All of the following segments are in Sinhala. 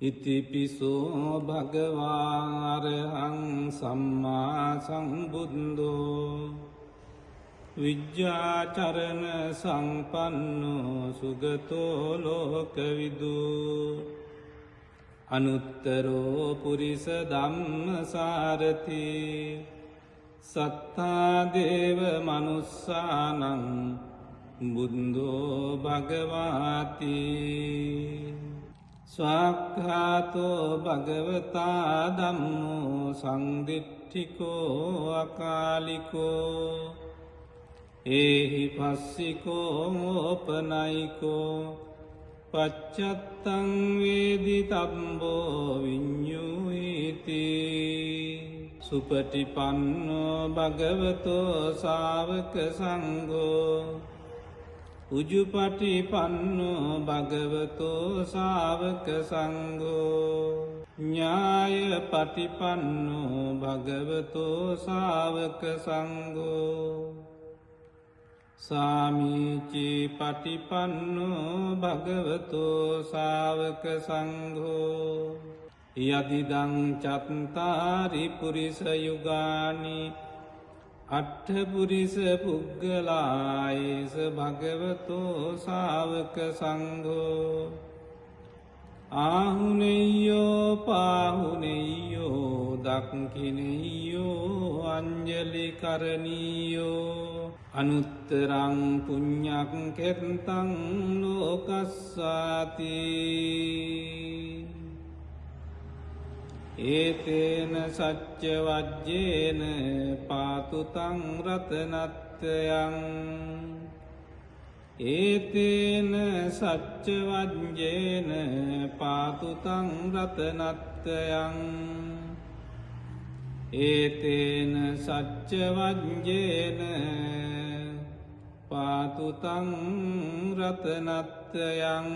ඉතිපිසෝ භගවාරහං සම්මා සම්බුද්ධෝ විජ්ජාචරණ සම්පන්නෝ සුගතෝ ලෝකවිදු අනුත්තරෝ පුරිස ධම්මසාරති සත්තා දේව මනුස්සානං බුද්ධෝ භගවාති ස්වාක්ඛාතෝ භගවතා ධම්මෝ සංදිට්ඨිකෝ අකාලිකෝ ඒහි පස්සිකෝ ඕපනයිකෝ පච්චත්තං වේදිතබ්බෝ විඤ්ඤුයිති සුපටිපන්නෝ භගවතෝ ශාවක සංඝෝ උජුපටිපන්නෝ භගවතෝ ශාවක සංඝෝ ඤායපටිපන්නෝ භගවතෝ ශාවක සංඝෝ සාමීචි පටිපන්නෝ භගවතෝ ශාවක සංඝෝ යදිදං චත්තාරි පුරිස යුගානි අට්ඨ පුරිස පුග්ගලායේස භගවතෝ ශාවක සංඝෝ ආහුනේයෝ පාහුනේයෝ දක්ඛිනේයෝ අංජලි කරණීයෝ අනුත්තරං පුඤ්ඤං කෙත්තං ලෝකස්සාති ඒතේන සච්ච වජ්ජේන පාතු තං රතනත්යං ඒතේන සච්ච වජ්ජේන පාතු තං රතනත්යං ඒතේන සච්ච වජ්ජේන පාතු තං රතනත්යං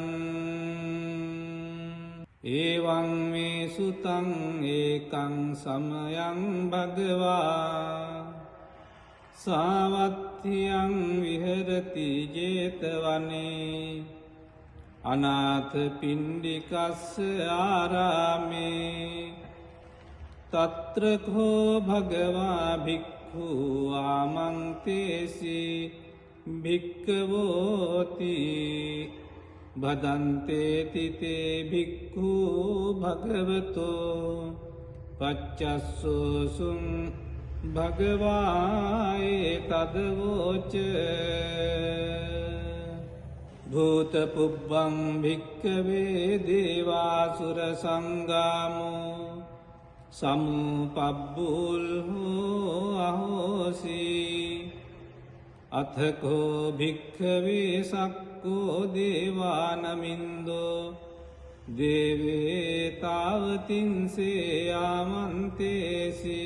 ඒවං මේ සුතං ඒකං සමයං භගවා සාවත්තියං විහෙරති ජේතවනේ අනාථ පිණ්ඩිකස්ස ආරාමේ තත්‍ර කෝ භගවා භික්ඛු ආමන්තේසි භික්ඛවෝති භදන්තේති තේ භික්ඛු භගවතෝ පච්චස්සෝසුං භගවායේ තදවෝච භූත පුබ්බං භික්ඛවේ දේවාසුර සංගාමෝ සමුපබ්බුල්හෝ අහෝසි අථකෝ භික්ඛවේ සක්කෝ දේවානමින්දෝ දේවේ තාවතින්සේ ආමන්තේසි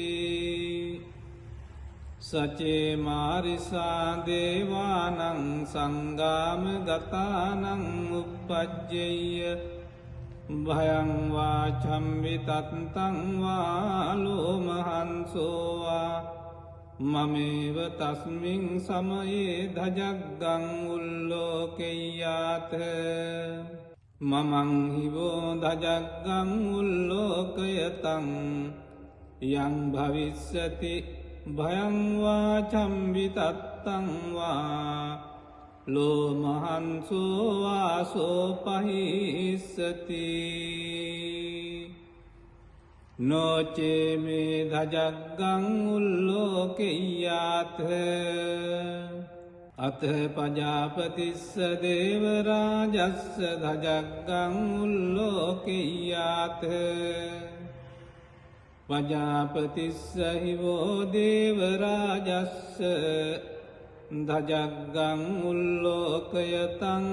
සචේ මාරිසා දේවානං සංගාම ගතානං උප්පජ්ජෙය්‍ය භයං වාචම්වි තත්තං වාලෝමහන්සෝවා මමේව තස්මින් සමයේ ධජග්ගං උල්ලෝකෙය්‍යාත මමං හිවෝ ධජග්ගං උල්ලෝකයතං යං භවිස්සති භයං වාචම්වි තත්තං වා ලෝමහන්සෝ වාසෝ පහිස්සති නොචේ මේ ධජග්ගං උල්ලෝකෙය්‍යාත අත පජාපතිස්ස දේවරාජස්ස ධජග්ගං උල්ලෝකෙය්‍යාත පජාපතිස්ස හිවෝ දේවරාජස්ස ධජග්ගං උල්ලෝකයතං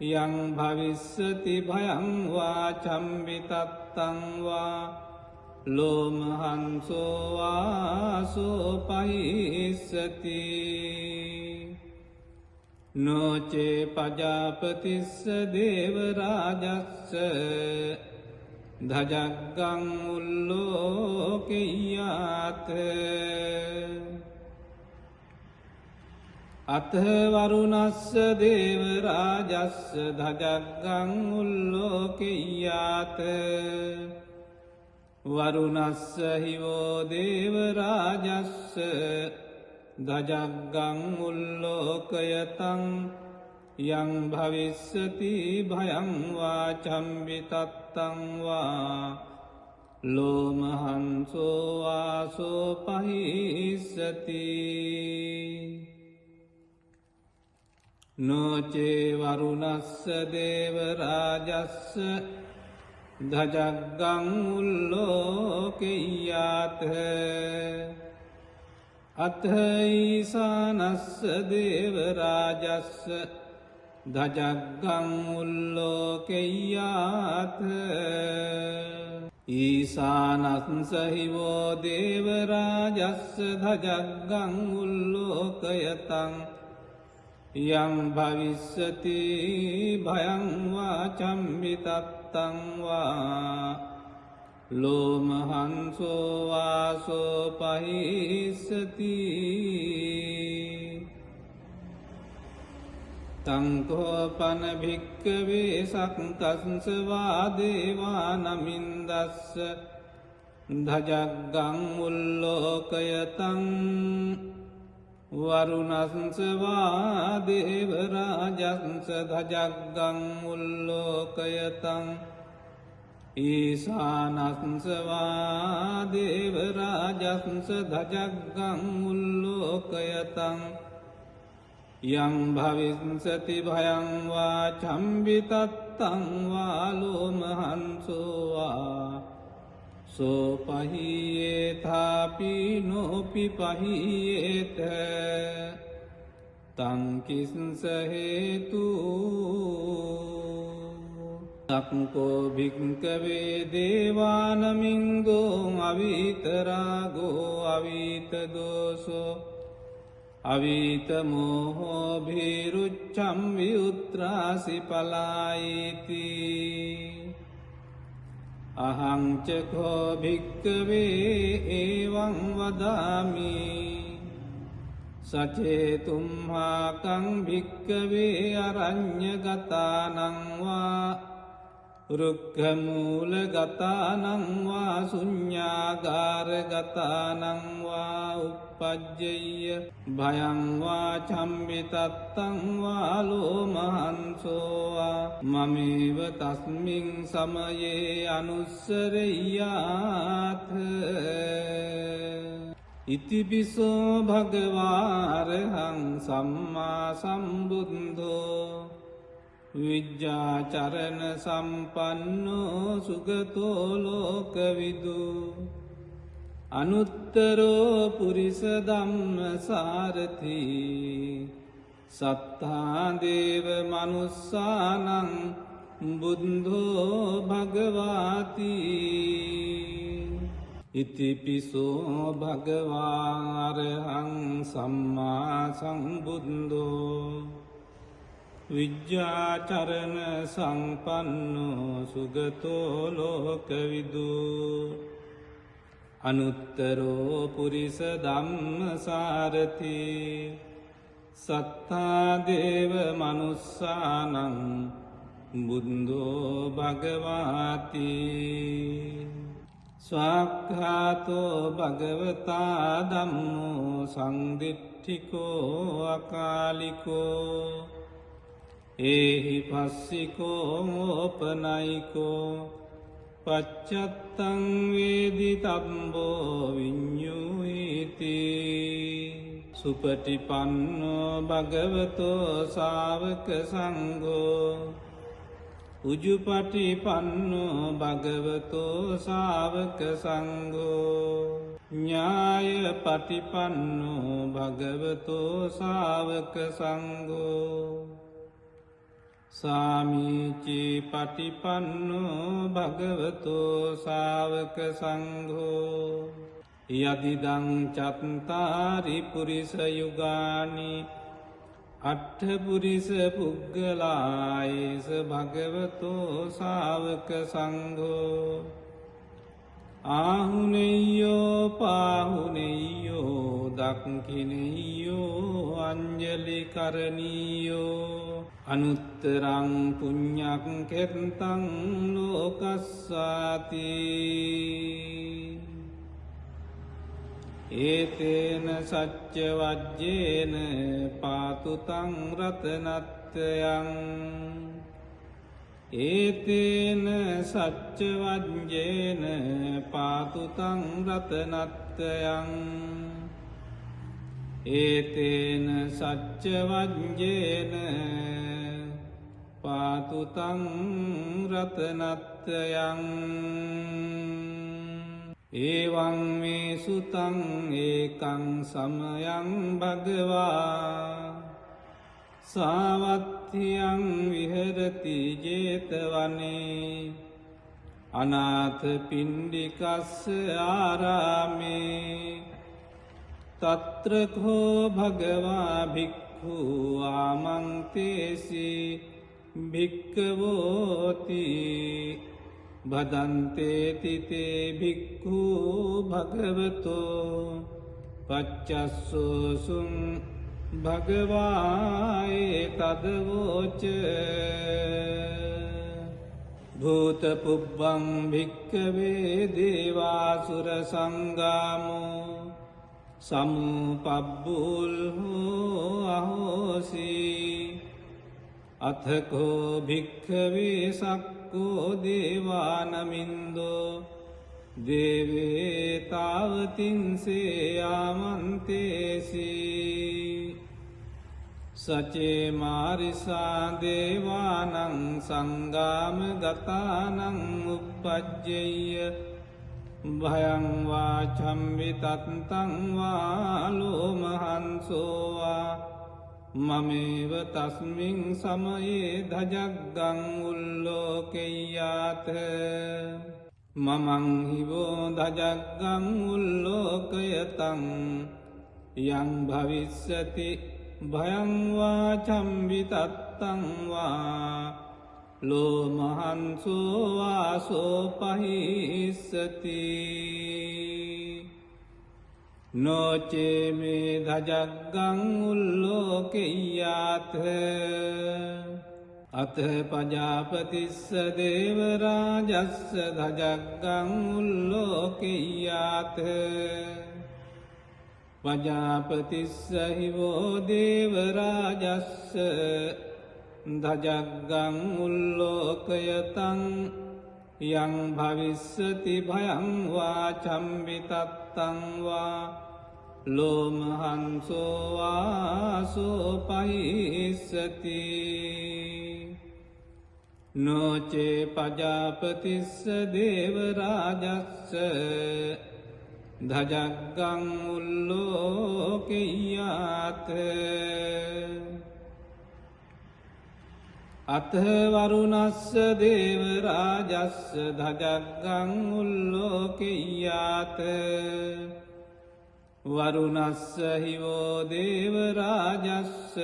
යං භවිස්සති භයං වාචම්වි තත්තං වා ලෝමහන්සෝ වාසෝ පහිස්සති නොචේ පජාපතිස්ස දේවරාජස්ස ධජග්ගං උල්ලෝකෙය්‍යාත අත වරුණස්ස දේව රාජස්ස ධජග්ගං උල්ලෝකෙය්‍යාත වරුණස්ස හිවෝ දේව රාජස්ස ධජග්ගං උල්ලෝකයතං යං භවිස්සති භයං වා චම්බිතත්තං වා ලෝමහංසෝ වාසෝ පහිස්සති නොචේ වරුණස්ස දේව රාජස්ස ධජග්ගං උල්ලෝකෙය්‍යාත අත ඊසානස්ස දේව රාජස්ස ධජග්ගං උල්ලෝකෙය්‍යාත ඊසානස්ස හිවෝ දේව රාජස්ස ධජග්ගං උල්ලෝකයතං යං භවිස්සති භයං වා චම්බිතත්තං වා ලෝමහංසෝ වාසෝ පහිස්සති තංකෝපන භික්කවේ සක්කස්ස වා දේවා නමින්දස්ස ධජග්ගං උල්ලෝකයතං වරුණස්ස වා දේව රාජස්ස ධජග්ගං උල්ලෝකයතං ඊසානස්ස වා දේව රාජස්ස ධජග්ගං උල්ලෝකයතං යං භවිස්සති භයං වා චම්බිතත්තං වා ලෝමහංසෝ වා සෝපහියේතාපි නොපි පහියේත තංකිස්ස හේතු තක්කෝ භික්කවේ දේවානමින්ගෝ අවිතරාගෝ අවිතදෝසෝ අවිතමෝහෝ භීරුච්චම් විඋත්‍රාසි පලායිති අහංචකෝ භික්කවේ ඒවං වදාමි සචේතුම්හාකං භික්කවේ අරඤ්ඤගතානං වා රුක්ඛමූලගතානං වා ශුඤ්ඤාගාරගතානං වා uppajjeyya භයං වා චම්බිතත්තං වා ලෝමහංසෝ වා මමේව තස්මින් සමයේ අනුස්සරෙය්‍යාත් ඉතිපිසෝ භගවාරහං සම්මා සම්බුද්ධෝ විජ්ජාචරණ සම්පන්නෝ සුගතෝ ලෝකවිදු අනුත්තරෝ පුරිස ධම්මසාරති සත්තා දේව මනුස්සානං බුද්ධෝ භගවාති ඉතිපිසෝ භගවාරහං සම්මා සම්බුද්ධෝ විජ්ජාචරණ සම්පන්නෝ සුගතෝ ලෝකවිදු අනුත්තරෝ පුරිස ධම්මසාරති සත්තා දේව මනුස්සානං බුද්ධෝ භගවාති ස්වාක්ඛාතෝ භගවතා ධම්මෝ සංදිට්ඨිකෝ අකාලිකෝ ඒහි පස්සිකෝ ඕපනයිකෝ පච්චත්තං වේදි තම්බෝ විඤ්ඤුයිති සුපටිපන්නෝ භගවතෝ ශාවක සංඝෝ උජුපටිපන්නෝ භගවතෝ ශාවක සංඝෝ ඥායපටිපන්නෝ භගවතෝ ශාවක සංඝෝ සාමීචි පටිපන්නෝ භගවතෝ ශාවක සංඝෝ යදිදං චත්තාරි පුරිස යුගානි අට්ඨ පුරිස පුග්ගලායේස භගවතෝ ශාවක සංඝෝ ආහුනෙය්‍යෝ පාහුනෙය්‍යෝ දක්ඛිනෙය්‍යෝ අඤ්ඤ අංජලි කරණීයෝ අනුත්තරං පුඤ්ඤං කෙත්තං ලෝකස්සාති ඒතේන සච්ච වජ්ජේන පාතු තං රතනත්යං ඒතේන සච්ච වජ්ජේන පාතු තං රතනත්යං ඒතේන සච්ච වජ්ජේන පාතු තං රතනත්යං ඒවං මේ සුතං ඒකං සමයං භගවා සාවත්තියං විහෙරති ජේතවනේ අනාථ පිණ්ඩිකස්ස ආරාමේ තත්‍රකෝ භගවා භික්ඛු ආමන්තේසි භික්ඛවෝති භදන්තේති තේ භික්ඛු භගවතෝ පච්චස්සෝසුං භගවායේ තදවෝච භූතපුබ්බං භික්ඛවේ දේවාසුර සංගාමෝ සමුපබ්බුල්හෝ අහෝසි අථකෝ භික්ඛවේ සක්කෝ දේවානමින්දෝ දේවේ තාවතින්සේ ආමන්තේසි සචේ මාරිසා දේවානං සංගාම ගතානං උප්පජ්ජෙය්‍ය භයං වාචම්වි තත්තං වාලෝමහන්සෝවා මමේව තස්මින් සමයේ ධජග්ගං උල්ලෝකෙය්‍යාත මමං හිවෝ ධජග්ගං උල්ලෝකයතං යං භවිස්සති භයං වාචම්වි තත්තං වා ලෝමහන්සෝ වාසෝ පහිස්සති නොචේ මේ ධජග්ගං උල්ලෝකෙය්‍යාත අත පජාපතිස්ස දේවරාජස්ස ධජග්ගං උල්ලෝකෙය්‍යාත පජාපතිස්ස හිවෝ දේවරාජස්ස ධජග්ගං උල්ලෝකයතං යං භවිස්සති භයං වාචම්වි තත්තං වා ලෝමහන්සෝ වාසෝ පහිස්සති නොචේ පජාපතිස්ස දේවරාජස්ස ධජග්ගං උල්ලෝකෙය්‍යාත අත වරුණස්ස දේවරාජස්ස ධජග්ගං උල්ලෝකෙය්‍යාත වරුණස්ස හිවෝ දේවරාජස්ස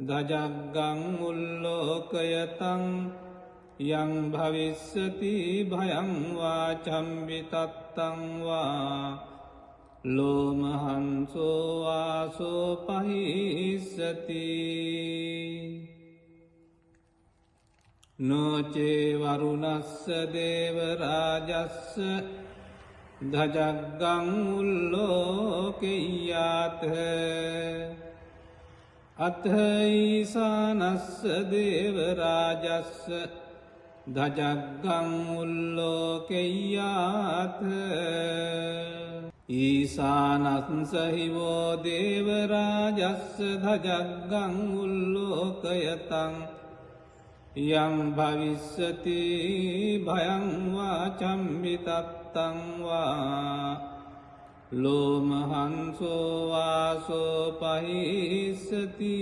ධජග්ගං උල්ලෝකයතං යං භවිස්සති භයං වාචම්වි තත්තං වා ලෝමහන්සෝ වාසෝ පහිස්සති නොචේ වරුණස්ස දේවරාජස්ස ධජග්ගං උල්ලෝකෙය්‍යාත අත ඊසානස්ස දේවරාජස්ස ධජග්ගං උල්ලෝකෙය්‍යාත ඊසානස්ස හිවෝ දේවරාජස්ස ධජග්ගං උල්ලෝකයතං යං භවිස්සති භයං වාචම්වි තත්තං වා ලෝමහන්සෝ වාසෝ පහිස්සති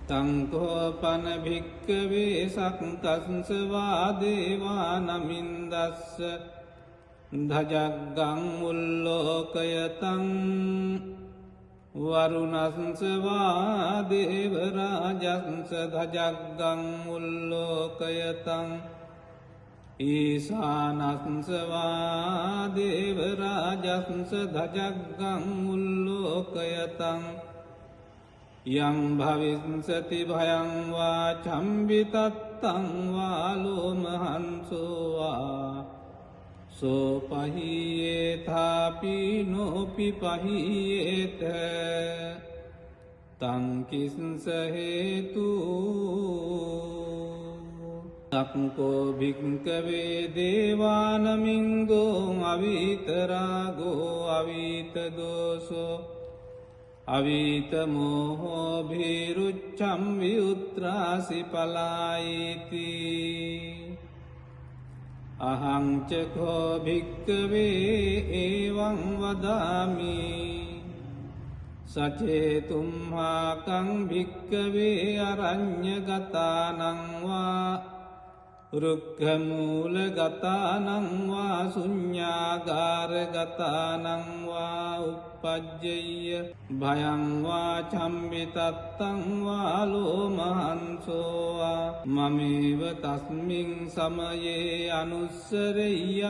තංකෝපන භික්කවේ සක්කස්ස වාදේවානමින්දස්ස ධජග්ගං උල්ලෝකයතං වරුණස්වා දේවරාජස්ස ධජග්ගං උල්ලෝකයතං ඊසානස්වා දේවරාජස්ස ධජග්ගං උල්ලෝකයතං යං භවිස්සති භයං වා චම්බිතත්තං වා ලෝමහංසෝවා සෝපහියේථාපි නෝපි පහියේත තංකිස්ස හේතු සක්කෝ භික්කවේ දේවානමින්ගෝ අවිතරාගෝ අවිතදෝසෝ අවිතමෝහෝ භීරුච්චම් විඋත්‍රාසි පලායිති අහංචකෝ භික්කවේ ඒවං වදාමි සචේතුම්හාකං භික්කවේ අරඤ්ඤගතානංවා රුක්ඛමූලගතානංවා ශුඤ්ඤාගාරගතානංවා uppajjayya භයංවා චම්බිතත්තංවා ලෝමහංසෝවා මමේව තස්මින් සමයේ අනුස්සරෙය්‍යාත්